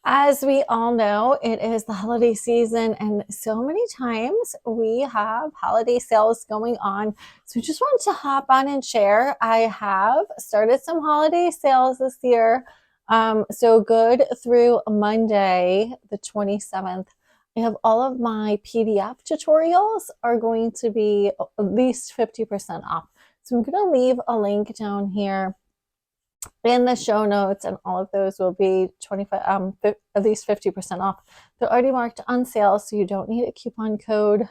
As we all know, it is the holiday season, and so many times we have holiday sales going on. So we just wanted to hop on and share. I have started some holiday sales this year. So good through Monday, the 27th. I have all of my PDF tutorials are going to be at least 50% off. So I'm going to leave a link down here in the show notes, and all of those will be 25 at least 50% off. They're already marked on sale, so you don't need a coupon code.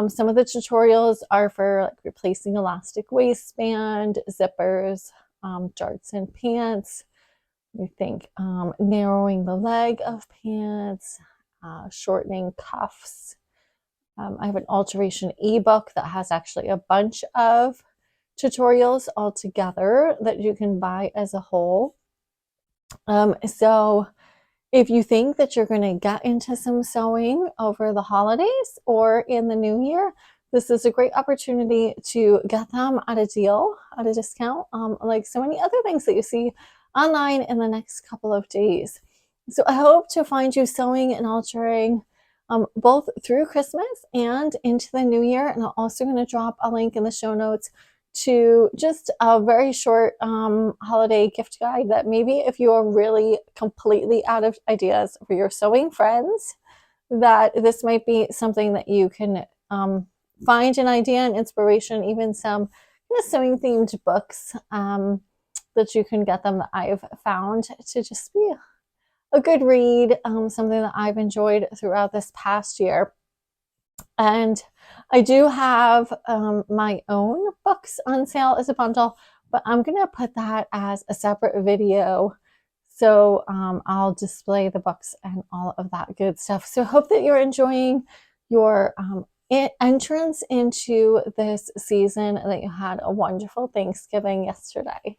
Some of the tutorials are for like replacing elastic waistband, zippers, darts in pants. We think narrowing the leg of pants, shortening cuffs. I have an alteration ebook that has actually a bunch of tutorials all together that you can buy as a whole. So if you think that you're going to get into some sewing over the holidays or in the new year, this is a great opportunity to get them at a deal, at a discount, like so many other things that you see online in the next couple of days. So I hope to find you sewing and altering both through Christmas and into the new year. And I'm also going to drop a link in the show notes to just a very short holiday gift guide that maybe if you are really completely out of ideas for your sewing friends, that this might be something that you can find an idea and inspiration, even some sewing themed books that you can get them that I've found to just be a good read, something that I've enjoyed throughout this past year. And I do have my own books on sale as a bundle, but I'm going to put that as a separate video. So I'll display the books and all of that good stuff. So I hope that you're enjoying your entrance into this season and that you had a wonderful Thanksgiving yesterday.